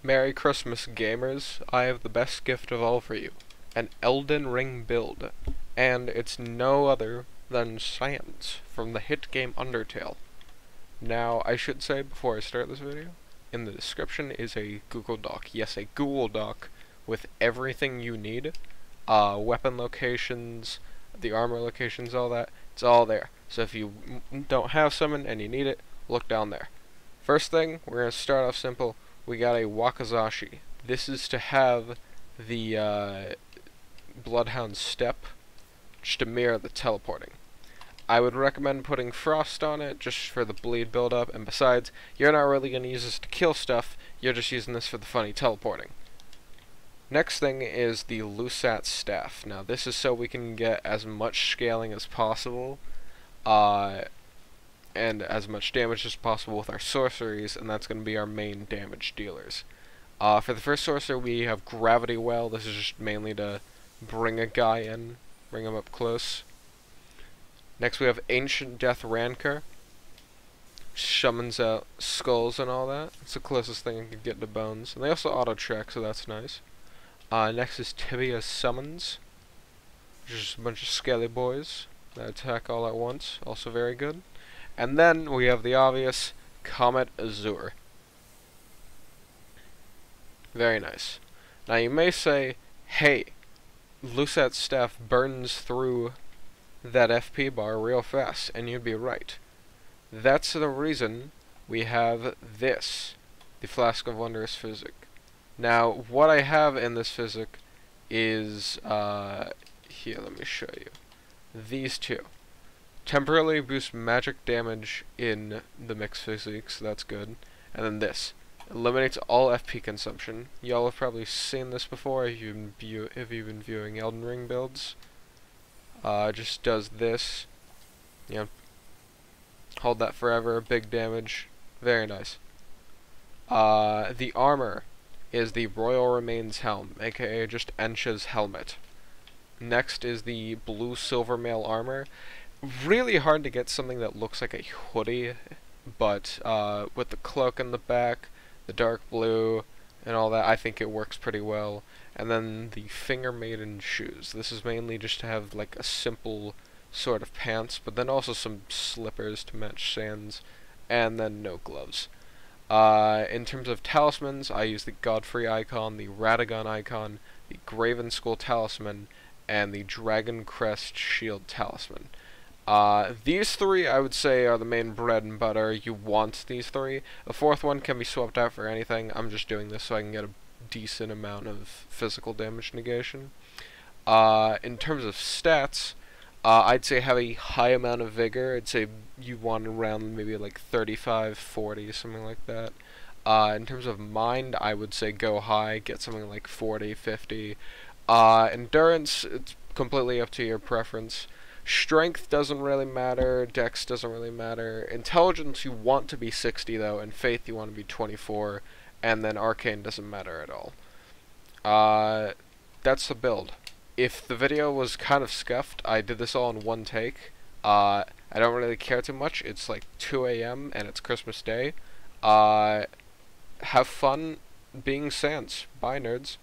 Merry Christmas, gamers. I have the best gift of all for you. An Elden Ring build. And it's no other than SANS from the hit game Undertale. Now, I should say before I start this video, in the description is a Google Doc. Yes, a Google Doc with everything you need. Weapon locations, the armor locations, all that. It's all there. So if you don't have summon and you need it, look down there. First thing, we're going to start off simple. We got a Wakizashi. This is to have the Bloodhound step, just to mirror the teleporting. I would recommend putting Frost on it, just for the bleed buildup, and besides, you're not really going to use this to kill stuff, you're just using this for the funny teleporting. Next thing is the Lusat Staff. Now this is so we can get as much scaling as possible, and as much damage as possible with our sorceries, and that's going to be our main damage dealers. For the first sorcerer we have Gravity Well. This is just mainly to bring a guy in, bring him up close. Next we have Ancient Death Rancor. Summons out skulls and all that. It's the closest thing I could get to bones. And they also auto-track, so that's nice. Next is Tibia Summons. Just a bunch of skelly boys that attack all at once. Also very good. And then we have the obvious Comet Azure. Very nice. Now you may say, hey, Lusat's staff burns through that FP bar real fast, and you'd be right. That's the reason we have this, the Flask of Wondrous Physic. Now, what I have in this physic is, here, let me show you. These two. Temporarily boost magic damage in the mixed physics, so that's good. And then this. Eliminates all FP consumption. Y'all have probably seen this before if you've been viewing Elden Ring builds. Just does this. You know, hold that forever, big damage. Very nice. The armor is the Royal Remains Helm, aka just Ensha's helmet. Next is the Blue Silver Mail armor. Really hard to get something that looks like a hoodie, but with the cloak in the back, the dark blue, and all that, I think it works pretty well. And then the Finger Maiden shoes. This is mainly just to have like a simple sort of pants, but then also some slippers to match SANS, and then no gloves. In terms of talismans, I use the Godfrey icon, the Radagon icon, the Graven Skull talisman, and the Dragon Crest shield talisman. These three I would say are the main bread and butter. You want these three. A fourth one can be swapped out for anything. I'm just doing this so I can get a decent amount of physical damage negation. In terms of stats, I'd say have a high amount of vigor. I'd say you want around maybe like 35, 40, something like that. In terms of mind, I would say go high, get something like 40, 50. Endurance, it's completely up to your preference. Strength doesn't really matter, Dex doesn't really matter. Intelligence you want to be 60 though, and Faith you want to be 24, and then Arcane doesn't matter at all. That's the build. If the video was kind of scuffed, I did this all in one take. I don't really care too much. It's like 2 AM and it's Christmas Day. Have fun being SANS. Bye, nerds.